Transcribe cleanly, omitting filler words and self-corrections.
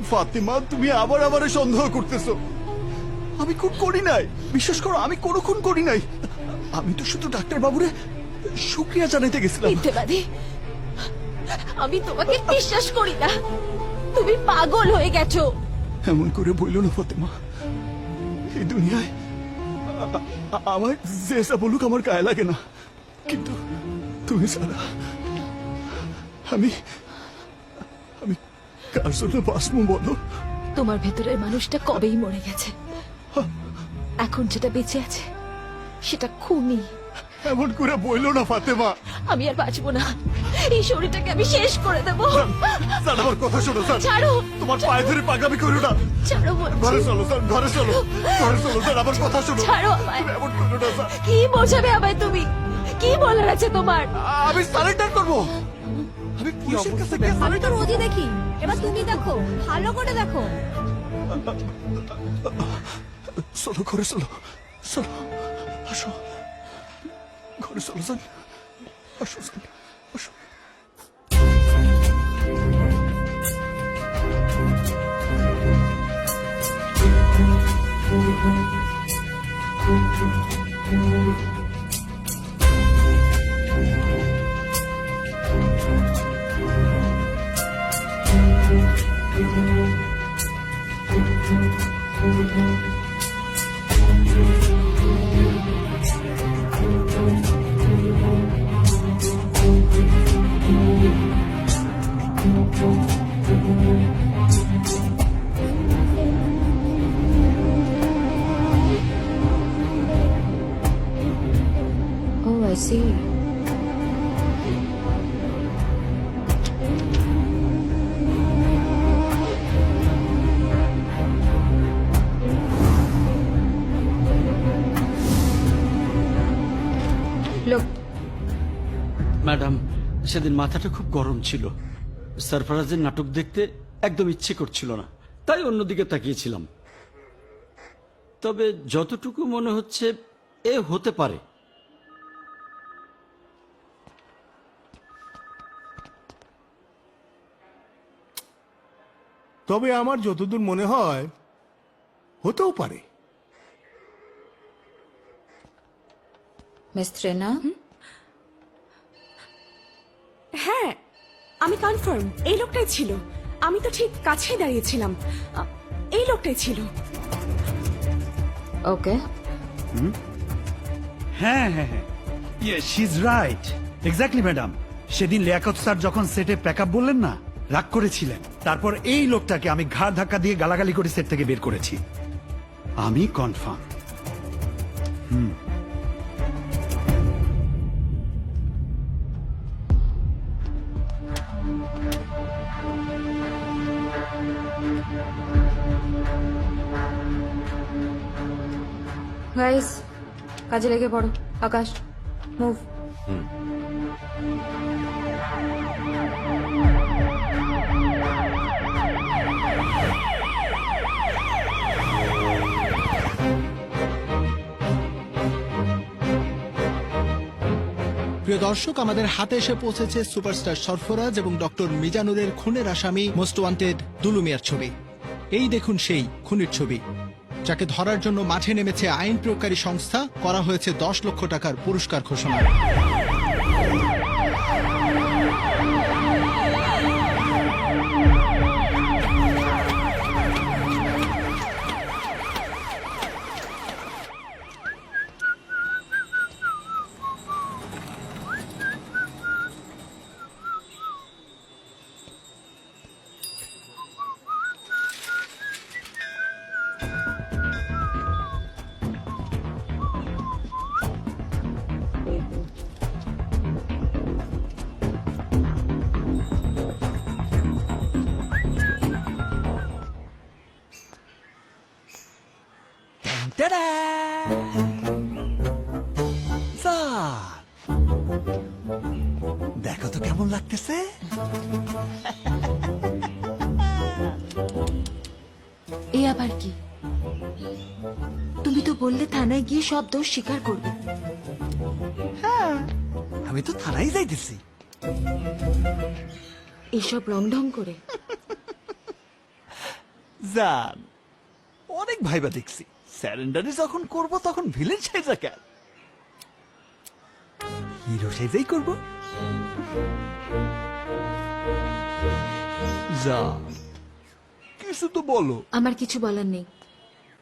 ফাতেমা, তুমি আবার আমারে সন্দেহ করতেছো। আমি খুন করি নাই, বিশ্বাস করো, আমি কোনো খুন করি নাই। আমি তো শুধু ডাক্তার বাবুরে শুক্রিয়া জানাইতে গেছিলাম। মিথ্যেবাদী, আমি তোমাকে বিশ্বাস করি না। তুমি পাগল হয়ে গেছো। এমন করে বইল না ফাতেমা, এই দুনিয়ায় আমার যে যা বলুক আমার গায়ে লাগে না, কিন্তু তুমি ছাড়া আমি আমি কার জন্য বাঁচবো বলো? তোমার ভেতরের মানুষটা কবেই মরে গেছে। এখন যেটা বেঁচে আছে সেটা খুনি। এমন করে বইল না ফাতেমা। আমি আর বাঁচবো না, এই শরীরটাকে আমি শেষ করে দেবো। স্যার, আমার কথা শোনো স্যার। ছাড়ো, তোমার পায়ে ধরে পাগলামি করো না। ছাড়ো বলছি। ঘরে চলো স্যার, ঘরে চলো, ঘরে চলো স্যার, আমার কথা শোনো। ছাড়ো আমায়। তুমি এমন করো না স্যার। কি বোঝাবে আমায় তুমি? কি বলার আছে তোমার? আমি সারেন্ডার করবো। আমি পুলিশের কাছে গিয়ে আমি তো সারেন্ডার রোজই দেখি, এবার তুমি দেখো, ভালো করে দেখো। চলো, ঘরে চলো, চলো, আসো, ঘরে চলো স্যার, আসো স্যার, আসো। Oh, I see. Look, madam, সেদিন মাথাটা খুব গরম ছিল। সরফরাজের নাটক দেখতে একদম ইচ্ছে করছিল না, তাই অন্যদিকে তাকিয়েছিলাম। তবে যতটুকু মনে হচ্ছে এ হতে পারে। তবে আমার যতদূর মনে হয় হতেও পারে। Miss Trina? হ্যাঁ, আমি কনফার্ম এই লোকটাই ছিল। আমি তো ঠিক কাছেই দাঁড়িয়েছিলাম। এই লোকটাই ছিল। Okay. হ্যাঁ হ্যাঁ হ্যাঁ, she is right, exactly madam. সেদিন লিয়াকত স্যার যখন সেটে প্যাকআপ বললেন না, রাগ করেছিলেন। তারপর এই লোকটাকে আমি ঘাড় ধাক্কা দিয়ে গালাগালি করে সেট থেকে বের করেছি। আমি কনফার্ম। Guys, কাজে লেগে পড়ো। আকাশ, মুভ। প্রিয় দর্শক, আমাদের হাতে এসে পৌঁছেছে সুপারস্টার সরফরাজ এবং ডক্টর মিজানুরের খুনের আসামি মোস্ট ওয়ান্টেড দুলু মিয়ার ছবি। এই দেখুন সেই খুনির ছবি, যাকে ধরার জন্য মাঠে নেমেছে আইন প্রয়োগকারী সংস্থা। করা হয়েছে 10 লক্ষ টাকার পুরস্কার ঘোষণা। দেখো তো কেমন লাগতেছে। এ আবার কি? তুমি তো বললে থানায় গিয়ে সব দোষ স্বীকার করবে। আমি তো থানায় যাইতেছি। এসব রং ঢং করে জান অনেক ভাইবা দেখছি স্যারেন্ডারি যখন করব তখন ভিলেন সাইজা কেন হিরো সাইজাই করব যা কিছু তো বলো আমার কিছু বলার নেই